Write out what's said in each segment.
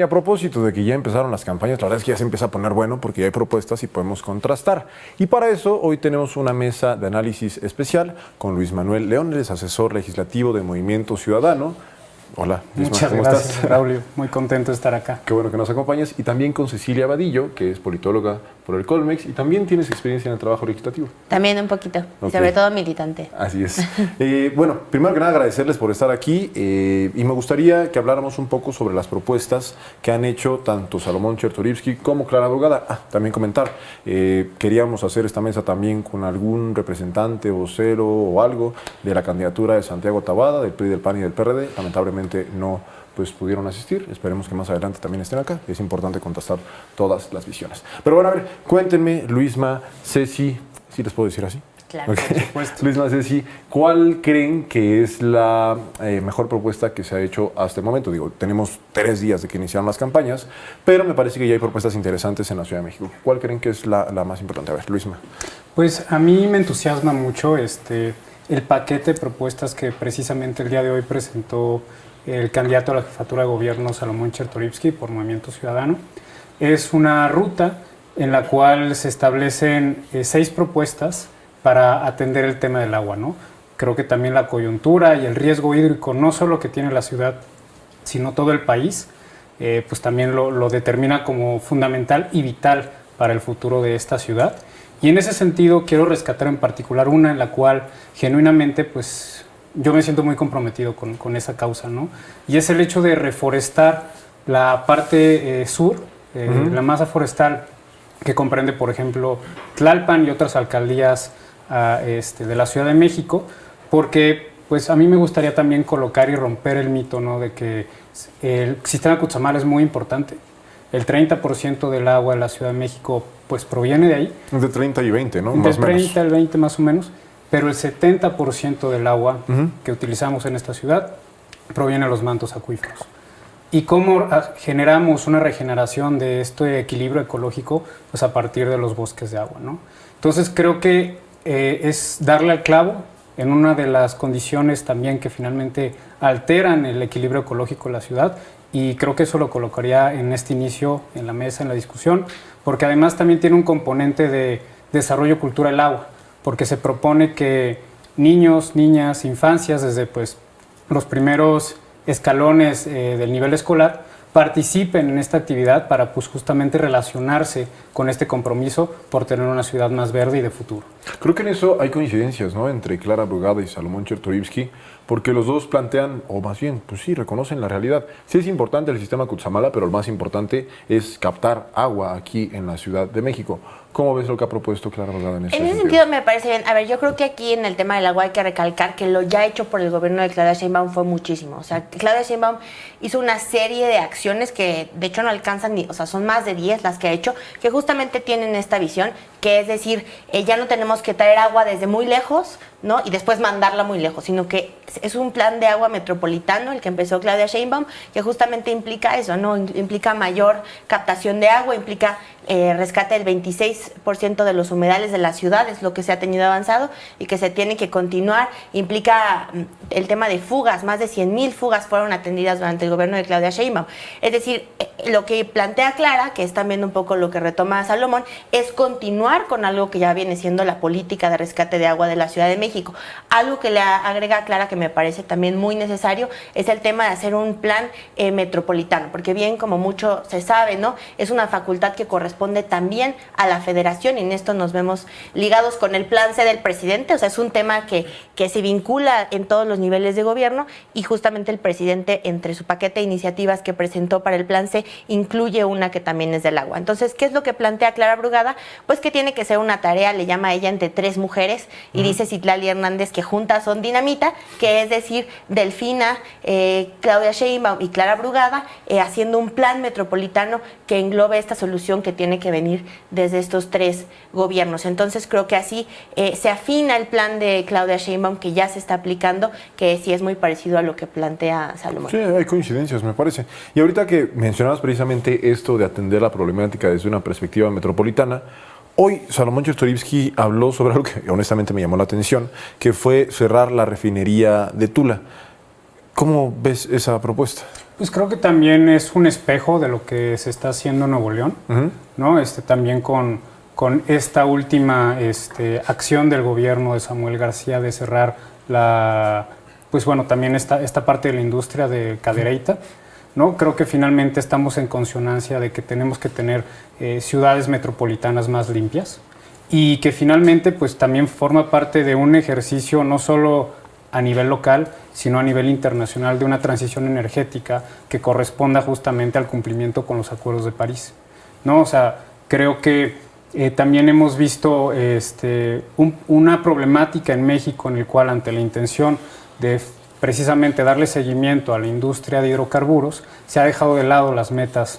Y a propósito de que ya empezaron las campañas, la verdad es que ya se empieza a poner bueno porque ya hay propuestas y podemos contrastar. Y para eso hoy tenemos una mesa de análisis especial con Luis Manuel León, él es asesor legislativo de Movimiento Ciudadano. Hola, Luis Muchas ¿cómo gracias, estás? Braulio. Muy contento de estar acá. Qué bueno que nos acompañes. Y también con Cecilia Vadillo, que es politóloga por el Colmex y también tienes experiencia en el trabajo legislativo. También un poquito, Okay. sobre todo militante. Así es. Bueno, primero que nada agradecerles por estar aquí y me gustaría que habláramos un poco sobre las propuestas que han hecho tanto Salomón Chertorivsky como Clara Brugada. También comentar, queríamos hacer esta mesa también con algún representante, vocero o algo de la candidatura de Santiago Taboada, del PRI, del PAN y del PRD. Lamentablemente no pudieron asistir. Esperemos que más adelante también estén acá. Es importante contrastar todas las visiones. Pero bueno, a ver, cuéntenme, Luisma, Ceci, ¿sí les puedo decir así? Claro, Okay. por supuesto. Luisma, Ceci, ¿cuál creen que es la mejor propuesta que se ha hecho hasta el momento? Digo, tenemos 3 días de que iniciaron las campañas, pero me parece que ya hay propuestas interesantes en la Ciudad de México. ¿Cuál creen que es la más importante? A ver, Luisma. Pues a mí me entusiasma mucho el paquete de propuestas que precisamente el día de hoy presentó el candidato a la jefatura de gobierno Salomón Chertorivsky por Movimiento Ciudadano. Es una ruta en la cual se establecen 6 propuestas para atender el tema del agua, ¿no? Creo que también la coyuntura y el riesgo hídrico, no solo que tiene la ciudad, sino todo el país, pues también lo determina como fundamental y vital para el futuro de esta ciudad. Y en ese sentido quiero rescatar en particular una en la cual genuinamente pues yo me siento muy comprometido con esa causa, ¿no? Y es el hecho de reforestar la parte sur, la masa forestal que comprende, por ejemplo, Tlalpan y otras alcaldías de la Ciudad de México, porque pues a mí me gustaría también colocar y romper el mito, ¿no? De que el sistema Cutzamala es muy importante. El 30% del agua de la Ciudad de México pues proviene de ahí. De 30 y 20, ¿no? De Más o menos. 30 al 20 más o menos. Pero el 70% del agua que utilizamos en esta ciudad proviene de los mantos acuíferos. ¿Y cómo generamos una regeneración de este equilibrio ecológico? Pues a partir de los bosques de agua, ¿no? Entonces creo que es darle al clavo en una de las condiciones también que finalmente alteran el equilibrio ecológico de la ciudad, y creo que eso lo colocaría en este inicio, en la mesa, en la discusión, porque además también tiene un componente de desarrollo cultural del agua, porque se propone que niños, niñas, infancias, desde pues, los primeros escalones del nivel escolar, participen en esta actividad para pues, justamente relacionarse con este compromiso por tener una ciudad más verde y de futuro. Creo que en eso hay coincidencias, ¿no? Entre Clara Brugada y Salomón Chertorivsky, porque los dos plantean, o más bien, pues sí, reconocen la realidad. Sí es importante el sistema Cutzamala, pero lo más importante es captar agua aquí en la Ciudad de México. ¿Cómo ves lo que ha propuesto Clara Brugada en ese sentido? En ese sentido me parece bien. A ver, yo creo que aquí en el tema del agua hay que recalcar que lo ya hecho por el gobierno de Claudia Sheinbaum fue muchísimo. O sea, Claudia Sheinbaum hizo una serie de acciones que de hecho no alcanzan ni, o sea, son más de 10 las que ha hecho, que justamente tienen esta visión, que es decir, ya no tenemos que traer agua desde muy lejos, ¿no? Y después mandarla muy lejos, sino que es un plan de agua metropolitano el que empezó Claudia Sheinbaum, que justamente implica eso, ¿no? Implica mayor captación de agua, implica rescate del 26% de los humedales de la ciudad, es lo que se ha tenido avanzado y que se tiene que continuar. Implica el tema de fugas, más de 100,000 fugas fueron atendidas durante el gobierno de Claudia Sheinbaum. Es decir, lo que plantea Clara, que es también un poco lo que retoma Salomón, es continuar con algo que ya viene siendo la política de rescate de agua de la Ciudad de México. Algo que le agrega Clara que me parece también muy necesario es el tema de hacer un plan metropolitano, porque bien como mucho se sabe, ¿no? Es una facultad que corresponde también a la federación y en esto nos vemos ligados con el plan C del presidente, o sea, es un tema que se vincula en todos los niveles de gobierno y justamente el presidente entre su paquete de iniciativas que presentó para el plan C incluye una que también es del agua. Entonces, ¿qué es lo que plantea Clara Brugada? Pues que tiene que ser una tarea, le llama a ella, entre 3 mujeres y dice Citlali Hernández que juntas son dinamita, que es decir, Delfina, Claudia Sheinbaum y Clara Brugada haciendo un plan metropolitano que englobe esta solución que tiene que venir desde estos 3 gobiernos. Entonces creo que así se afina el plan de Claudia Sheinbaum que ya se está aplicando, que sí es muy parecido a lo que plantea Salomón. Sí, hay coincidencias, me parece. Y ahorita que mencionabas precisamente esto de atender la problemática desde una perspectiva metropolitana, hoy Salomón Chertorivsky habló sobre algo que honestamente me llamó la atención, que fue cerrar la refinería de Tula. ¿Cómo ves esa propuesta? Pues creo que también es un espejo de lo que se está haciendo en Nuevo León, ¿no? También con esta última acción del gobierno de Samuel García de cerrar pues bueno, también esta parte de la industria de Cadereyta, ¿no? Creo que finalmente estamos en consonancia de que tenemos que tener ciudades metropolitanas más limpias y que finalmente pues también forma parte de un ejercicio no solo a nivel local, sino a nivel internacional de una transición energética que corresponda justamente al cumplimiento con los acuerdos de París, ¿no? O sea, creo que también hemos visto una problemática en México en el cual ante la intención de precisamente darle seguimiento a la industria de hidrocarburos, se ha dejado de lado las metas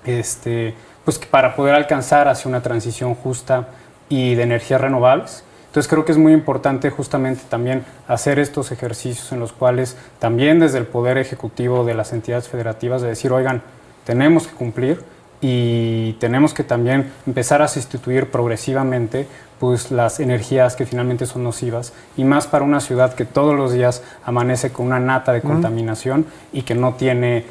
pues, para poder alcanzar hacia una transición justa y de energías renovables. Entonces creo que es muy importante justamente también hacer estos ejercicios en los cuales también desde el Poder Ejecutivo de las entidades federativas de decir, oigan, tenemos que cumplir y tenemos que también empezar a sustituir progresivamente pues, las energías que finalmente son nocivas y más para una ciudad que todos los días amanece con una nata de contaminación y que no tiene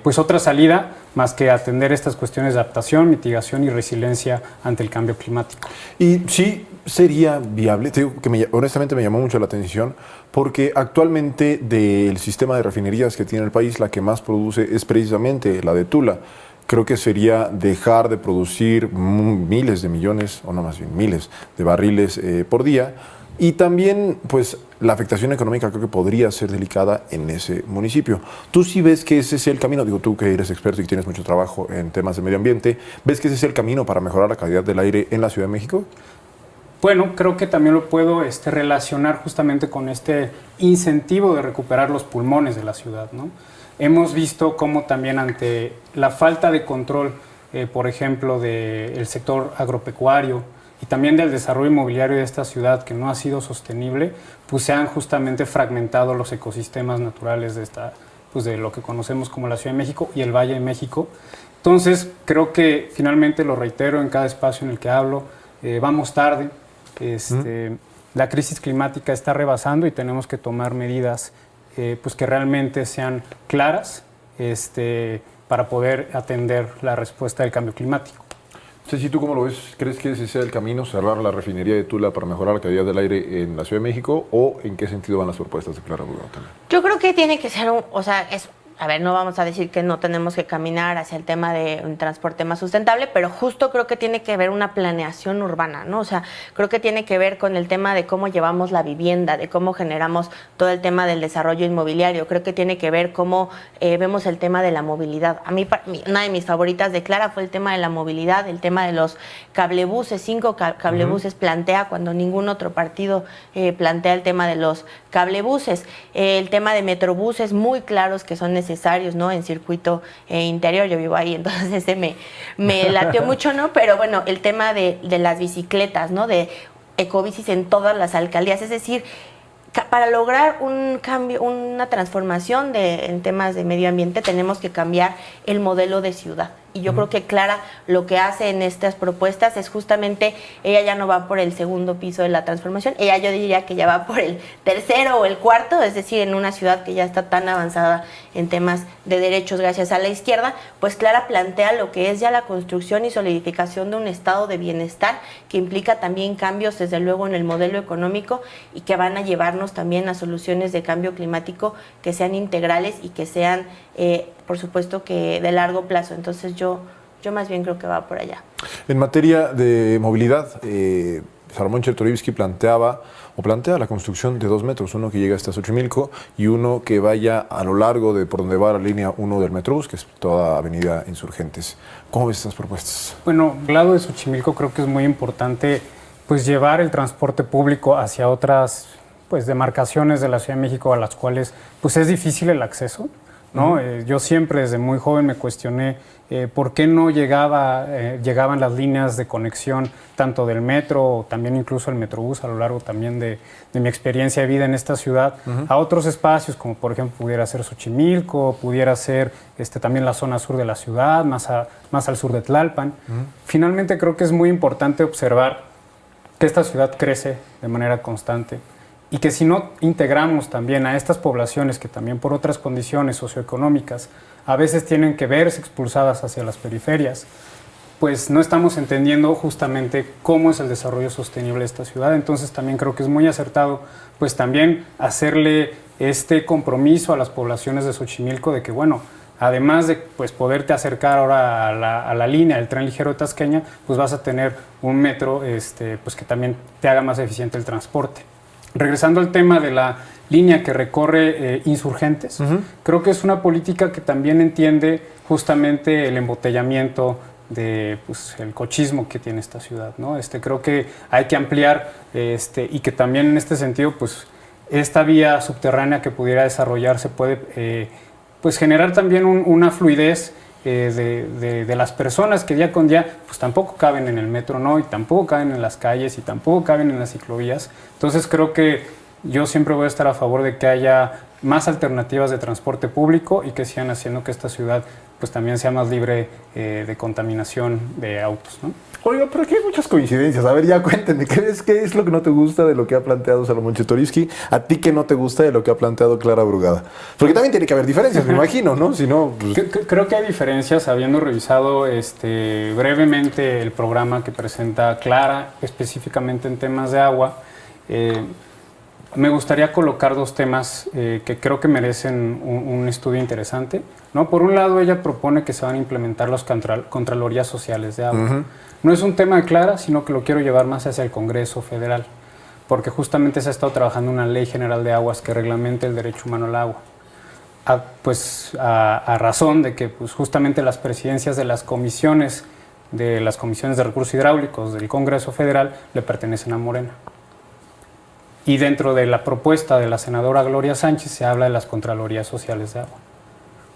pues otra salida más que atender estas cuestiones de adaptación, mitigación y resiliencia ante el cambio climático. Y sí sería viable, te digo que honestamente me llamó mucho la atención, porque actualmente del sistema de refinerías que tiene el país, la que más produce es precisamente la de Tula. Creo que sería dejar de producir miles de millones, o no más bien miles de barriles por día. Y también, pues, la afectación económica creo que podría ser delicada en ese municipio. ¿Tú sí ves que ese es el camino? Digo, tú que eres experto y tienes mucho trabajo en temas de medio ambiente, ¿ves que ese es el camino para mejorar la calidad del aire en la Ciudad de México? Bueno, creo que también lo puedo relacionar justamente con este incentivo de recuperar los pulmones de la ciudad, ¿no? Hemos visto cómo también ante la falta de control, por ejemplo, del sector agropecuario, y también del desarrollo inmobiliario de esta ciudad que no ha sido sostenible, pues se han justamente fragmentado los ecosistemas naturales pues de lo que conocemos como la Ciudad de México y el Valle de México. Entonces, creo que finalmente, lo reitero en cada espacio en el que hablo, vamos tarde, la crisis climática está rebasando y tenemos que tomar medidas pues que realmente sean claras para poder atender la respuesta del cambio climático. Ceci, ¿tú cómo lo ves? ¿Crees que ese sea el camino, cerrar la refinería de Tula para mejorar la calidad del aire en la Ciudad de México? ¿O en qué sentido van las propuestas de Clara Brugada también? Yo creo que tiene que ser a ver, no vamos a decir que no tenemos que caminar hacia el tema de un transporte más sustentable, pero justo creo que tiene que ver una planeación urbana, ¿no? O sea, creo que tiene que ver con el tema de cómo llevamos la vivienda, de cómo generamos todo el tema del desarrollo inmobiliario. Creo que tiene que ver cómo vemos el tema de la movilidad. A mí, una de mis favoritas de Clara fue el tema de la movilidad, el tema de los cablebuses. 5 cablebuses plantea cuando ningún otro partido plantea el tema de los cablebuses. El tema de metrobuses muy claros que son necesarios, ¿no? En circuito interior, yo vivo ahí, entonces ese me latió mucho, ¿no? Pero bueno, el tema de las bicicletas, ¿no? De ecobicis en todas las alcaldías, es decir, para lograr un cambio, una transformación en temas de medio ambiente, tenemos que cambiar el modelo de ciudad. Y yo creo que Clara lo que hace en estas propuestas es justamente, ella ya no va por el segundo piso de la transformación, ella yo diría que ya va por el tercero o el cuarto, es decir, en una ciudad que ya está tan avanzada en temas de derechos gracias a la izquierda, pues Clara plantea lo que es ya la construcción y solidificación de un estado de bienestar que implica también cambios desde luego en el modelo económico y que van a llevarnos también a soluciones de cambio climático que sean integrales y que sean por supuesto que de largo plazo. Entonces yo más bien creo que va por allá. En materia de movilidad, Salomón Chertorivsky plantea la construcción de 2 metros, uno que llega hasta Xochimilco y uno que vaya a lo largo de por donde va la línea 1 del Metrobús, que es toda Avenida Insurgentes. ¿Cómo ves estas propuestas? Bueno, al lado de Xochimilco creo que es muy importante pues llevar el transporte público hacia otras pues demarcaciones de la Ciudad de México a las cuales pues es difícil el acceso, ¿no? Yo siempre desde muy joven me cuestioné por qué no llegaban las líneas de conexión tanto del metro o también incluso el Metrobús a lo largo también de mi experiencia de vida en esta ciudad a otros espacios como por ejemplo pudiera ser Xochimilco, pudiera ser también la zona sur de la ciudad, más al sur de Tlalpan. Finalmente creo que es muy importante observar que esta ciudad crece de manera constante y que si no integramos también a estas poblaciones que también por otras condiciones socioeconómicas a veces tienen que verse expulsadas hacia las periferias, pues no estamos entendiendo justamente cómo es el desarrollo sostenible de esta ciudad. Entonces también creo que es muy acertado pues también hacerle este compromiso a las poblaciones de Xochimilco de que, bueno, además de pues, poderte acercar ahora a la línea del tren ligero de Tasqueña, pues vas a tener un metro pues, que también te haga más eficiente el transporte. Regresando al tema de la línea que recorre Insurgentes, creo que es una política que también entiende justamente el embotellamiento de pues, el cochismo que tiene esta ciudad, ¿no? Creo que hay que ampliar y que también en este sentido pues, esta vía subterránea que pudiera desarrollarse puede pues, generar también una fluidez de las personas que día con día pues tampoco caben en el metro, ¿no? Y tampoco caben en las calles y tampoco caben en las ciclovías. Entonces creo que yo siempre voy a estar a favor de que haya más alternativas de transporte público y que sigan haciendo que esta ciudad pues también sea más libre de contaminación de autos, ¿no? Oiga, pero aquí hay muchas coincidencias. A ver, ya cuéntenme, ¿qué es lo que no te gusta de lo que ha planteado Salomón Chertorivsky? ¿A ti qué no te gusta de lo que ha planteado Clara Brugada? Porque también tiene que haber diferencias, me imagino, ¿no? Si no, pues... Creo que hay diferencias, habiendo revisado brevemente el programa que presenta Clara, específicamente en temas de agua. Me gustaría colocar dos temas que creo que merecen un estudio interesante, ¿no? Por un lado, ella propone que se van a implementar las contralorías sociales de agua. No es un tema de Clara, sino que lo quiero llevar más hacia el Congreso Federal, porque justamente se ha estado trabajando una ley general de aguas que reglamente el derecho humano al agua. A razón de que pues, justamente las presidencias de las comisiones de recursos hidráulicos del Congreso Federal le pertenecen a Morena. Y dentro de la propuesta de la senadora Gloria Sánchez se habla de las contralorías sociales de agua.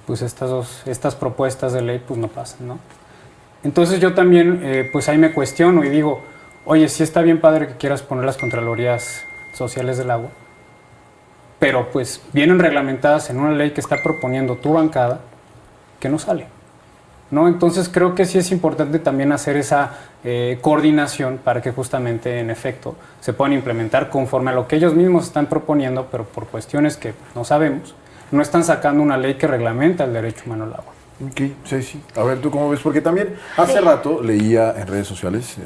Pues estas propuestas de ley pues no pasan, ¿no? Entonces yo también pues ahí me cuestiono y digo, oye, sí está bien padre que quieras poner las contralorías sociales del agua, pero pues vienen reglamentadas en una ley que está proponiendo tu bancada que no sale, ¿no? Entonces creo que sí es importante también hacer esa coordinación para que justamente en efecto se puedan implementar conforme a lo que ellos mismos están proponiendo, pero por cuestiones que no sabemos, no están sacando una ley que reglamenta el derecho humano al agua. Ok, sí. A ver, ¿tú cómo ves? Porque también hace rato leía en redes sociales,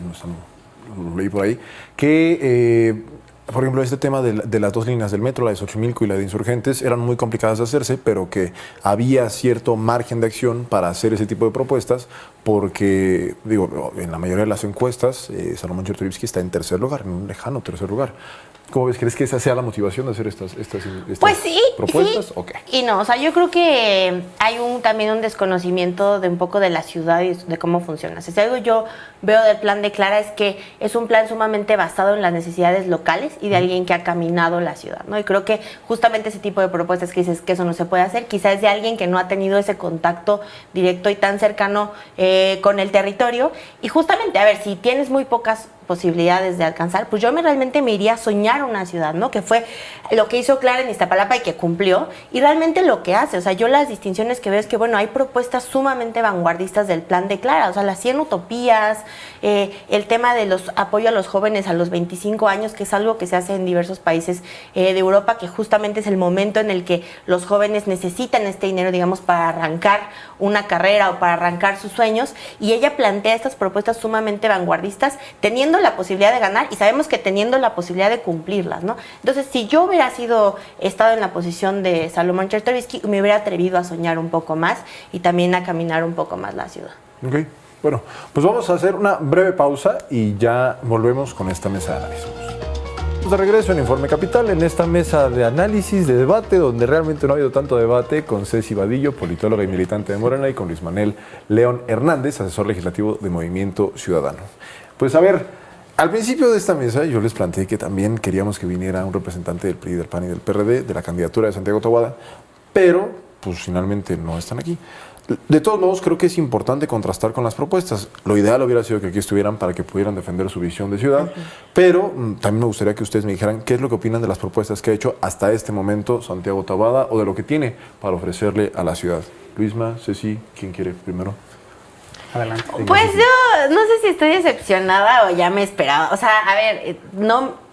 lo leí por ahí, que, por ejemplo, este tema de las dos líneas del metro, la de Xochimilco y la de Insurgentes, eran muy complicadas de hacerse, pero que había cierto margen de acción para hacer ese tipo de propuestas, porque, digo, en la mayoría de las encuestas, Salomón Chertorivsky está en tercer lugar, en un lejano tercer lugar. ¿Cómo ves? ¿Crees que esa sea la motivación de hacer estas pues sí, propuestas? Sí. Okay. Y no, o sea, yo creo que hay también un desconocimiento de un poco de la ciudad y de cómo funciona. Si algo yo veo del plan de Clara es que es un plan sumamente basado en las necesidades locales y de alguien que ha caminado la ciudad, ¿no? Y creo que justamente ese tipo de propuestas que dices que eso no se puede hacer, quizás es de alguien que no ha tenido ese contacto directo y tan cercano con el territorio. Y justamente, a ver, si tienes muy pocas posibilidades de alcanzar, pues yo realmente me iría a soñar una ciudad, ¿no? Que fue lo que hizo Clara en Iztapalapa y que cumplió, y realmente lo que hace, o sea, yo las distinciones que veo es que, bueno, hay propuestas sumamente vanguardistas del plan de Clara, o sea, las 100 utopías, el tema de los apoyo a los jóvenes a los 25 años, que es algo que se hace en diversos países de Europa, que justamente es el momento en el que los jóvenes necesitan este dinero, digamos, para arrancar una carrera o para arrancar sus sueños, y ella plantea estas propuestas sumamente vanguardistas, teniendo la posibilidad de ganar y sabemos que teniendo la posibilidad de cumplirlas, ¿no? Entonces, si yo hubiera estado en la posición de Salomón Chertorivsky, me hubiera atrevido a soñar un poco más y también a caminar un poco más la ciudad. Ok, bueno, pues vamos a hacer una breve pausa y ya volvemos con esta mesa de análisis. De regreso en Informe Capital, en esta mesa de análisis, de debate, donde realmente no ha habido tanto debate, con Ceci Vadillo, politóloga y militante de Morena, y con Luis Manuel León Hernández, asesor legislativo de Movimiento Ciudadano. Pues a ver, al principio de esta mesa yo les planteé que también queríamos que viniera un representante del PRI, del PAN y del PRD, de la candidatura de Santiago Taboada, pero pues finalmente no están aquí. De todos modos, creo que es importante contrastar con las propuestas. Lo ideal hubiera sido que aquí estuvieran para que pudieran defender su visión de ciudad, pero también me gustaría que ustedes me dijeran qué es lo que opinan de las propuestas que ha hecho hasta este momento Santiago Taboada o de lo que tiene para ofrecerle a la ciudad. Luisma, Ceci, ¿quién quiere primero? Adelante. Pues yo no sé si estoy decepcionada o ya me esperaba. O sea, a ver, no...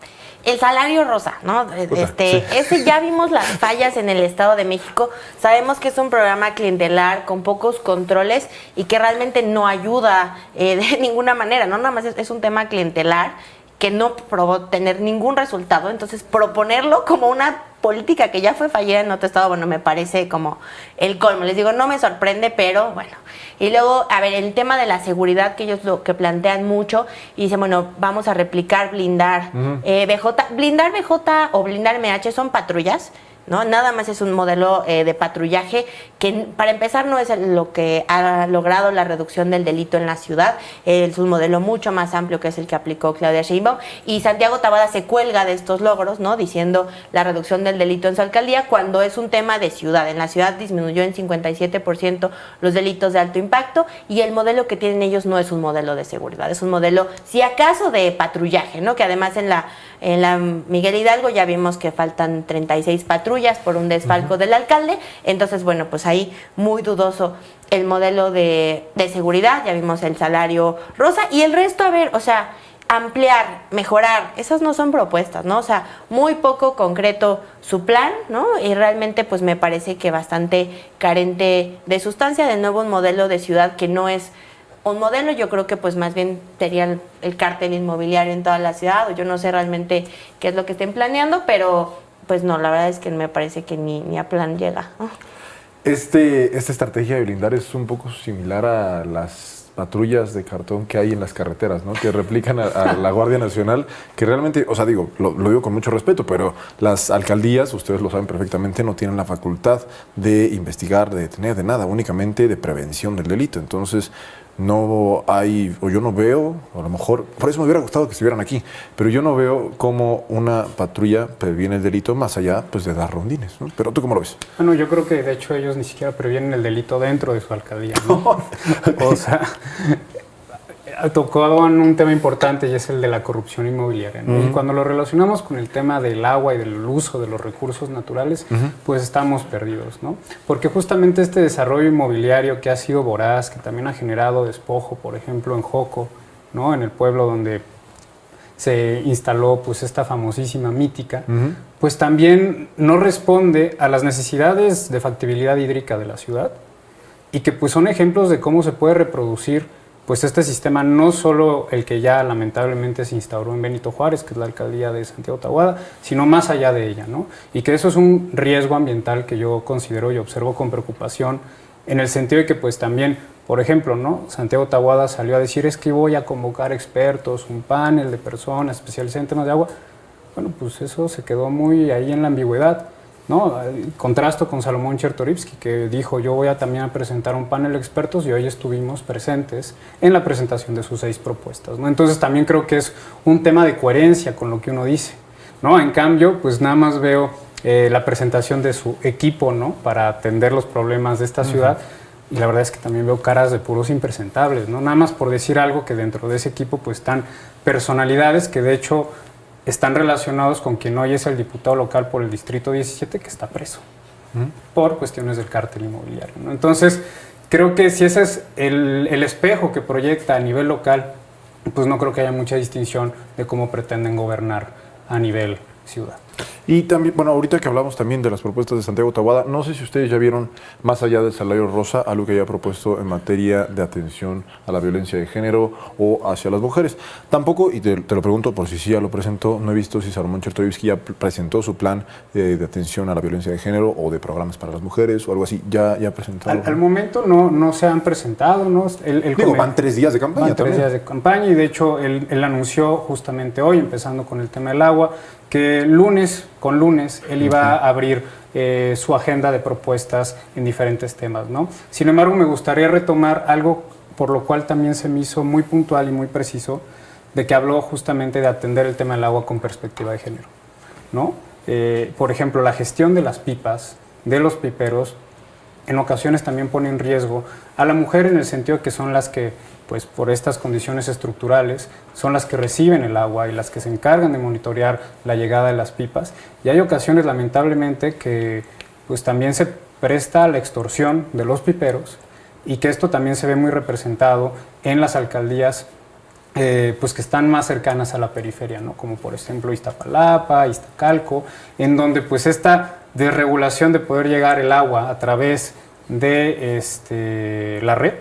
el salario rosa, ¿no? Ese ya vimos las fallas en el Estado de México. Sabemos que es un programa clientelar con pocos controles y que realmente no ayuda de ninguna manera, ¿no? Nada más es un tema clientelar que no probó tener ningún resultado. Entonces, proponerlo como una política que ya fue fallida en otro estado, bueno, me parece como el colmo. Les digo, no me sorprende, pero bueno. Y luego, a ver, el tema de la seguridad, que ellos lo que plantean mucho, y dicen, bueno, vamos a replicar, blindar BJ. Blindar BJ o blindar MH son patrullas, ¿no? Nada más es un modelo de patrullaje que, para empezar, no es lo que ha logrado la reducción del delito en la ciudad. Es un modelo mucho más amplio que es el que aplicó Claudia Sheinbaum, y Santiago Taboada se cuelga de estos logros, ¿no? Diciendo la reducción del delito en su alcaldía, cuando es un tema de ciudad. En la ciudad disminuyó en 57% los delitos de alto impacto, y el modelo que tienen ellos no es un modelo de seguridad, es un modelo, si acaso, de patrullaje, ¿no? Que además en la Miguel Hidalgo ya vimos que faltan 36 patrullas por un desfalco del alcalde. Entonces, bueno, pues ahí muy dudoso el modelo de seguridad. Ya vimos el salario rosa y el resto, a ver, o sea, ampliar, mejorar, esas no son propuestas, ¿no? O sea, muy poco concreto su plan, ¿no? Y realmente pues me parece que bastante carente de sustancia. De nuevo, un modelo de ciudad que no es un modelo. Yo creo que pues más bien sería el cártel inmobiliario en toda la ciudad, o yo no sé realmente qué es lo que estén planeando, pero pues no, la verdad es que me parece que ni a plan llega. Esta estrategia de blindar es un poco similar a las patrullas de cartón que hay en las carreteras, ¿no? Que replican a la Guardia Nacional, que realmente, o sea, digo, lo digo con mucho respeto, pero las alcaldías, ustedes lo saben perfectamente, no tienen la facultad de investigar, de detener, de nada, únicamente de prevención del delito. Entonces, no hay, o yo no veo, a lo mejor, por eso me hubiera gustado que estuvieran aquí, pero yo no veo cómo una patrulla previene el delito más allá, pues, de dar rondines, ¿no? Pero ¿tú cómo lo ves? Bueno, yo creo que de hecho ellos ni siquiera previenen el delito dentro de su alcaldía, ¿no? O sea, tocó un tema importante, y es el de la corrupción inmobiliaria, ¿no? Y cuando lo relacionamos con el tema del agua y del uso de los recursos naturales, pues estamos perdidos, ¿no? Porque justamente este desarrollo inmobiliario que ha sido voraz, que también ha generado despojo, por ejemplo, en Joco, ¿no? En el pueblo donde se instaló pues esta famosísima mítica, pues también no responde a las necesidades de factibilidad hídrica de la ciudad, y que pues son ejemplos de cómo se puede reproducir pues este sistema, no solo el que ya lamentablemente se instauró en Benito Juárez, que es la alcaldía de Santiago Taboada, sino más allá de ella, ¿no? Y que eso es un riesgo ambiental que yo considero y observo con preocupación, en el sentido de que pues también, por ejemplo, ¿no? Santiago Taboada salió a decir, es que voy a convocar expertos, un panel de personas especializadas en temas de agua. Bueno, pues eso se quedó muy ahí en la ambigüedad, ¿no? Contrasto con Salomón Chertorivsky, que dijo, yo voy a también presentar un panel de expertos, y hoy estuvimos presentes en la presentación de sus 6 propuestas, ¿no? Entonces también creo que es un tema de coherencia con lo que uno dice, ¿no? En cambio, pues nada más veo la presentación de su equipo, ¿no? Para atender los problemas de esta ciudad, y la verdad es que también veo caras de puros impresentables, ¿no? Nada más por decir algo, que dentro de ese equipo pues están personalidades que de hecho están relacionados con quien hoy es el diputado local por el Distrito 17, que está preso por cuestiones del cártel inmobiliario, ¿no? Entonces, creo que si ese es el espejo que proyecta a nivel local, pues no creo que haya mucha distinción de cómo pretenden gobernar a nivel ciudad. Y también, bueno, ahorita que hablamos también de las propuestas de Santiago Taboada, no sé si ustedes ya vieron, más allá del salario rosa, algo que haya propuesto en materia de atención a la violencia de género o hacia las mujeres. Tampoco, y te lo pregunto por si sí ya lo presentó, no he visto si Salomón Chertorivsky ya presentó su plan de atención a la violencia de género o de programas para las mujeres o algo así. ¿Ya presentó? Al momento no se han presentado, ¿no? Van 3 días de campaña. Van 3 días de campaña, y de hecho él anunció justamente hoy, empezando con el tema del agua, que lunes con lunes él iba a abrir su agenda de propuestas en diferentes temas, ¿no? Sin embargo, me gustaría retomar algo por lo cual también se me hizo muy puntual y muy preciso, de que habló justamente de atender el tema del agua con perspectiva de género, ¿no? Por ejemplo, la gestión de las pipas, de los piperos, en ocasiones también pone en riesgo a la mujer, en el sentido de que son las que, pues por estas condiciones estructurales, son las que reciben el agua y las que se encargan de monitorear la llegada de las pipas. Y hay ocasiones, lamentablemente, que pues también se presta a la extorsión de los piperos, y que esto también se ve muy representado en las alcaldías pues que están más cercanas a la periferia, ¿no? Como por ejemplo Iztapalapa, Iztacalco, en donde pues esta desregulación de poder llegar el agua a través de la red,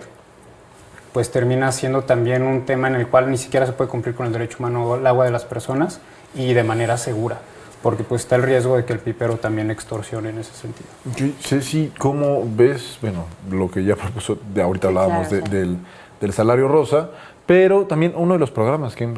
pues termina siendo también un tema en el cual ni siquiera se puede cumplir con el derecho humano al agua de las personas y de manera segura, porque pues está el riesgo de que el pipero también extorsione en ese sentido. Ceci, ¿cómo ves, bueno, lo que ya propuso, de ahorita hablábamos del salario rosa, pero también uno de los programas que han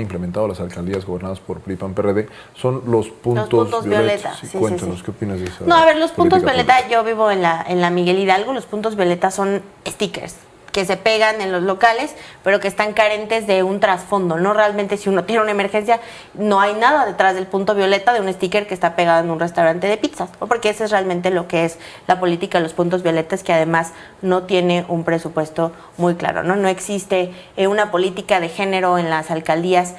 implementado las alcaldías gobernadas por PRI, PAN, PRD son los puntos violetas. Sí, cuéntanos, ¿qué opinas de eso? No, a ver, los puntos violeta, yo vivo en la Miguel Hidalgo, los puntos violeta son stickers que se pegan en los locales, pero que están carentes de un trasfondo, ¿no? Realmente si uno tiene una emergencia, no hay nada detrás del punto violeta de un sticker que está pegado en un restaurante de pizzas, ¿no? Porque ese es realmente lo que es la política de los puntos violetas, que además no tiene un presupuesto muy claro, ¿no? No existe una política de género en las alcaldías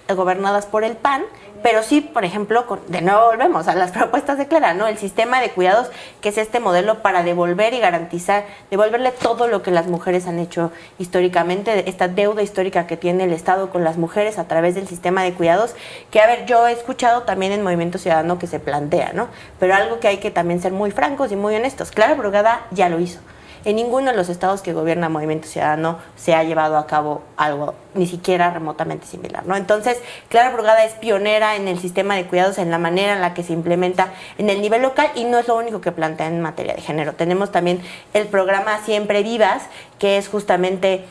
gobernadas por el PAN, pero sí, por ejemplo, de nuevo volvemos a las propuestas de Clara, ¿no? El sistema de cuidados, que es este modelo para devolver y garantizar, devolverle todo lo que las mujeres han hecho históricamente, esta deuda histórica que tiene el Estado con las mujeres a través del sistema de cuidados, que, a ver, yo he escuchado también en Movimiento Ciudadano que se plantea, ¿no? Pero algo que hay que también ser muy francos y muy honestos. Clara Brugada ya lo hizo. En ninguno de los estados que gobierna Movimiento Ciudadano se ha llevado a cabo algo ni siquiera remotamente similar, ¿no? Entonces, Clara Brugada es pionera en el sistema de cuidados, en la manera en la que se implementa en el nivel local, y no es lo único que plantea en materia de género. Tenemos también el programa Siempre Vivas, que es justamente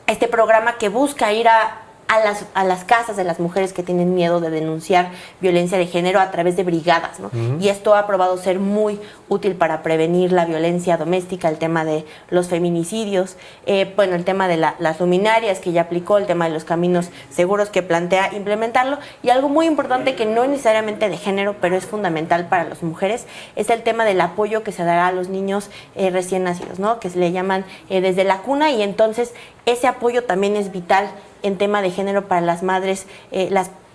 este programa que busca ir a las casas de las mujeres que tienen miedo de denunciar violencia de género a través de brigadas, ¿no? Y esto ha probado ser muy útil para prevenir la violencia doméstica, el tema de los feminicidios, bueno, el tema de las luminarias que ya aplicó, el tema de los caminos seguros que plantea implementarlo, y algo muy importante que no es necesariamente de género, pero es fundamental para las mujeres, es el tema del apoyo que se dará a los niños recién nacidos, ¿no? Que se le llaman desde la cuna, y entonces ese apoyo también es vital en tema de género para las madres,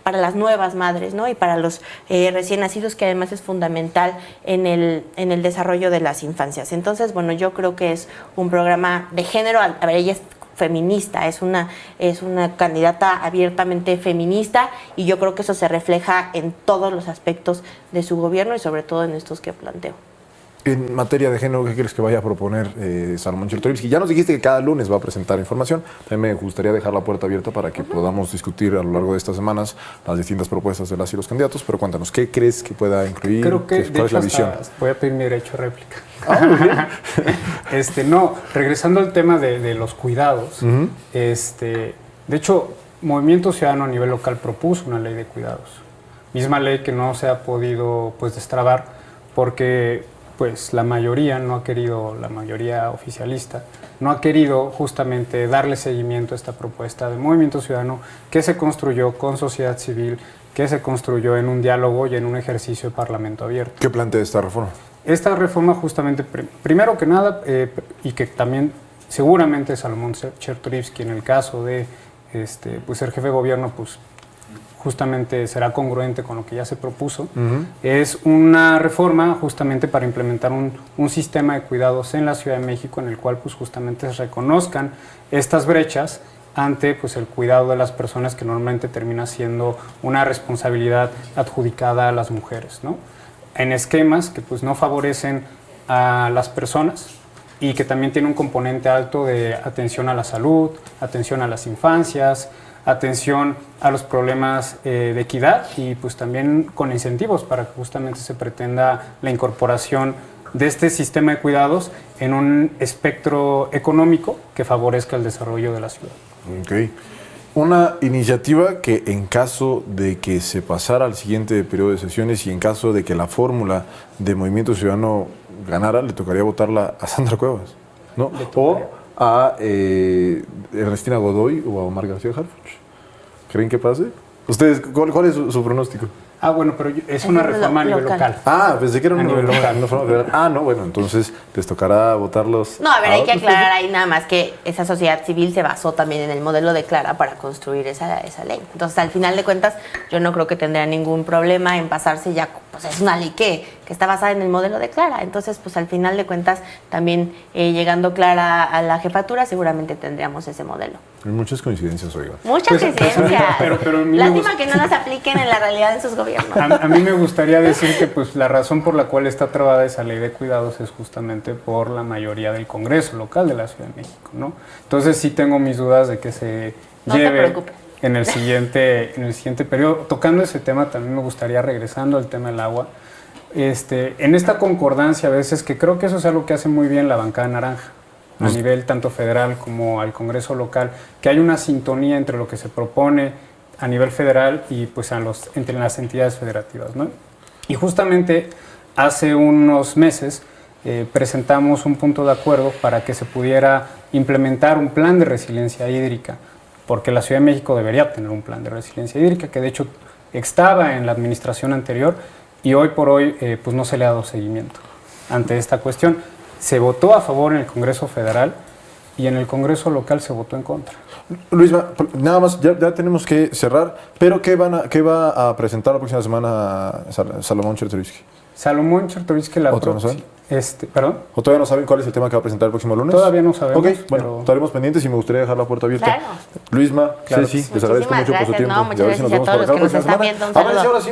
para las nuevas madres, ¿no? Y para los recién nacidos, que además es fundamental en el desarrollo de las infancias. Entonces, bueno, yo creo que es un programa de género. A ver, ella es feminista, es una candidata abiertamente feminista, y yo creo que eso se refleja en todos los aspectos de su gobierno y sobre todo en estos que planteo. En materia de género, ¿qué crees que vaya a proponer Salomón Chertorivsky? Ya nos dijiste que cada lunes va a presentar información. También me gustaría dejar la puerta abierta para que podamos discutir a lo largo de estas semanas las distintas propuestas de las y los candidatos. Pero cuéntanos, ¿qué crees que pueda incluir? Creo que, ¿Cuál es la visión? Voy a pedir mi derecho a réplica. Muy bien. No, regresando al tema de los cuidados, de hecho, Movimiento Ciudadano a nivel local propuso una ley de cuidados. Misma ley que no se ha podido, pues, destrabar porque pues la mayoría no ha querido, la mayoría oficialista, no ha querido justamente darle seguimiento a esta propuesta de Movimiento Ciudadano, que se construyó con sociedad civil, que se construyó en un diálogo y en un ejercicio de parlamento abierto. ¿Qué plantea esta reforma? Esta reforma justamente, primero que nada, y que también seguramente Salomón Chertorivsky, en el caso de pues ser jefe de gobierno, pues justamente será congruente con lo que ya se propuso, es una reforma justamente para implementar un sistema de cuidados en la Ciudad de México, en el cual pues justamente se reconozcan estas brechas ante pues el cuidado de las personas, que normalmente termina siendo una responsabilidad adjudicada a las mujeres, ¿no? En esquemas que pues no favorecen a las personas y que también tiene un componente alto de atención a la salud, atención a las infancias, atención a los problemas de equidad, y pues también con incentivos para que justamente se pretenda la incorporación de este sistema de cuidados en un espectro económico que favorezca el desarrollo de la ciudad. Ok. Una iniciativa que, en caso de que se pasara al siguiente periodo de sesiones y en caso de que la fórmula de Movimiento Ciudadano ganara, le tocaría votarla a Sandra Cuevas, ¿no? O a Ernestina Godoy o a Omar García Harfuch. ¿Creen que pase? ¿Ustedes, cuál es su pronóstico? Bueno, pero es una reforma a nivel local. Pensé que era una nivel local. No, bueno, entonces les tocará votarlos. No, a ver, hay que aclarar ahí nada más que esa sociedad civil se basó también en el modelo de Clara para construir esa ley. Entonces, al final de cuentas, yo no creo que tendría ningún problema en pasarse ya pues es una ley que está basada en el modelo de Clara. Entonces, pues al final de cuentas, también llegando Clara a la jefatura, seguramente tendríamos ese modelo. Hay muchas coincidencias, oiga. Muchas coincidencias. Pero a mí Lástima que no las apliquen en la realidad en sus gobiernos. A mí me gustaría decir que pues la razón por la cual está trabada esa ley de cuidados es justamente por la mayoría del Congreso local de la Ciudad de México, ¿no? Entonces sí tengo mis dudas de que se No te lleve preocupes. en el siguiente periodo. Tocando ese tema, también me gustaría, regresando al tema del agua, en esta concordancia a veces, que creo que eso es algo que hace muy bien la bancada naranja, a nivel tanto federal como al Congreso local, que hay una sintonía entre lo que se propone a nivel federal y pues entre las entidades federativas, ¿no? Y justamente hace unos meses presentamos un punto de acuerdo para que se pudiera implementar un plan de resiliencia hídrica, porque la Ciudad de México debería tener un plan de resiliencia hídrica, que de hecho estaba en la administración anterior y hoy por hoy pues no se le ha dado seguimiento ante esta cuestión. Se votó a favor en el Congreso Federal y en el Congreso local se votó en contra. Luisma, nada más, ya tenemos que cerrar, pero ¿qué va a presentar la próxima semana Salomón Chertorivsky? Salomón Chertorivsky, la ¿Otro no próxima. ¿Perdón? ¿O todavía no saben cuál es el tema que va a presentar el próximo lunes? Todavía no sabemos. Ok, bueno, estaremos pendientes y me gustaría dejar la puerta abierta. Claro. Luisma, Claro. Ceci, les agradezco mucho por su Muchísimas tiempo. gracias, no, muchas Y a ver si gracias nos a vemos por todos los acá que la nos próxima están semana. viendo. Un Avance, saludo. ahora sí.